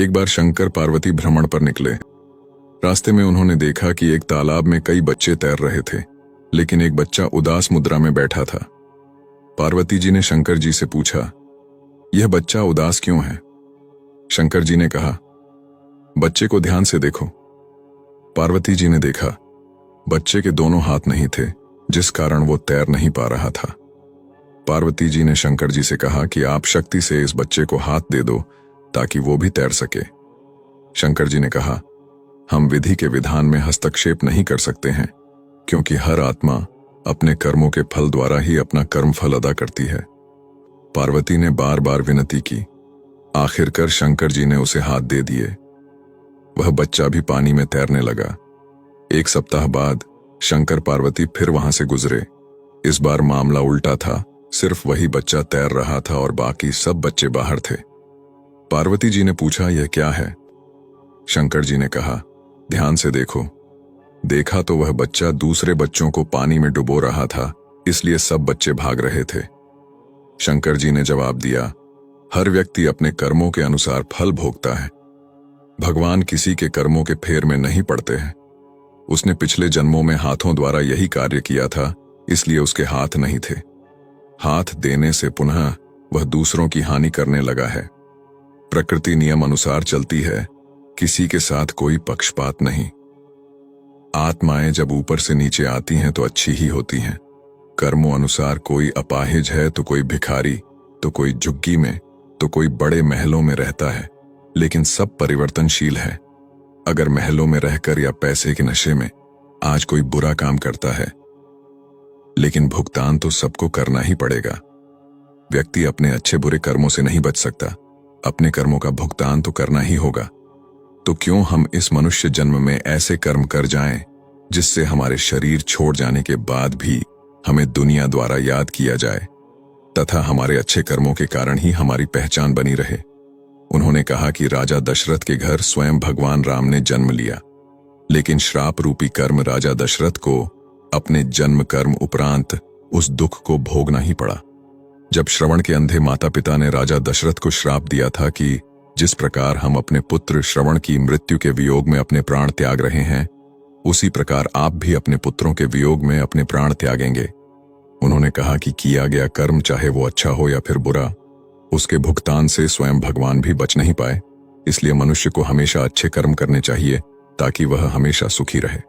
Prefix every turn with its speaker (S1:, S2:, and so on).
S1: एक बार शंकर पार्वती भ्रमण पर निकले। रास्ते में उन्होंने देखा कि एक तालाब में कई बच्चे तैर रहे थे, लेकिन एक बच्चा उदास मुद्रा में बैठा था। पार्वती जी ने शंकर जी से पूछा, यह बच्चा उदास क्यों है? शंकर जी ने कहा, बच्चे को ध्यान से देखो। पार्वती जी ने देखा, बच्चे के दोनों हाथ नहीं थे, जिस कारण वो तैर नहीं पा रहा था। पार्वती जी ने शंकर जी से कहा कि आप शक्ति से इस बच्चे को हाथ दे दो ताकि वो भी तैर सके। शंकर जी ने कहा, हम विधि के विधान में हस्तक्षेप नहीं कर सकते हैं, क्योंकि हर आत्मा अपने कर्मों के फल द्वारा ही अपना कर्म फल अदा करती है। पार्वती ने बार बार विनती की। आखिरकार शंकर जी ने उसे हाथ दे दिए। वह बच्चा भी पानी में तैरने लगा। एक सप्ताह बाद शंकर पार्वती फिर वहां से गुजरे। इस बार मामला उल्टा था, सिर्फ वही बच्चा तैर रहा था और बाकी सब बच्चे बाहर थे। पार्वती जी ने पूछा, यह क्या है? शंकर जी ने कहा, ध्यान से देखो। देखा तो वह बच्चा दूसरे बच्चों को पानी में डुबो रहा था, इसलिए सब बच्चे भाग रहे थे। शंकर जी ने जवाब दिया, हर व्यक्ति अपने कर्मों के अनुसार फल भोगता है। भगवान किसी के कर्मों के फेर में नहीं पड़ते हैं। उसने पिछले जन्मों में हाथों द्वारा यही कार्य किया था, इसलिए उसके हाथ नहीं थे। हाथ देने से पुनः वह दूसरों की हानि करने लगा है। प्रकृति नियम अनुसार चलती है, किसी के साथ कोई पक्षपात नहीं। आत्माएं जब ऊपर से नीचे आती हैं तो अच्छी ही होती हैं। कर्मों अनुसार कोई अपाहिज है तो कोई भिखारी, तो कोई झुग्गी में, तो कोई बड़े महलों में रहता है, लेकिन सब परिवर्तनशील है। अगर महलों में रहकर या पैसे के नशे में आज कोई बुरा काम करता है, लेकिन भुगतान तो सबको करना ही पड़ेगा। व्यक्ति अपने अच्छे बुरे कर्मों से नहीं बच सकता, अपने कर्मों का भुगतान तो करना ही होगा। तो क्यों हम इस मनुष्य जन्म में ऐसे कर्म कर जाएं जिससे हमारे शरीर छोड़ जाने के बाद भी हमें दुनिया द्वारा याद किया जाए तथा हमारे अच्छे कर्मों के कारण ही हमारी पहचान बनी रहे। उन्होंने कहा कि राजा दशरथ के घर स्वयं भगवान राम ने जन्म लिया, लेकिन श्राप रूपी कर्म राजा दशरथ को अपने जन्म कर्म उपरांत उस दुख को भोगना ही पड़ा। जब श्रवण के अंधे माता पिता ने राजा दशरथ को श्राप दिया था कि जिस प्रकार हम अपने पुत्र श्रवण की मृत्यु के वियोग में अपने प्राण त्याग रहे हैं, उसी प्रकार आप भी अपने पुत्रों के वियोग में अपने प्राण त्यागेंगे। उन्होंने कहा कि किया गया कर्म चाहे वो अच्छा हो या फिर बुरा, उसके भुगतान से स्वयं भगवान भी बच नहीं पाए। इसलिए मनुष्य को हमेशा अच्छे कर्म करने चाहिए ताकि वह हमेशा सुखी रहे।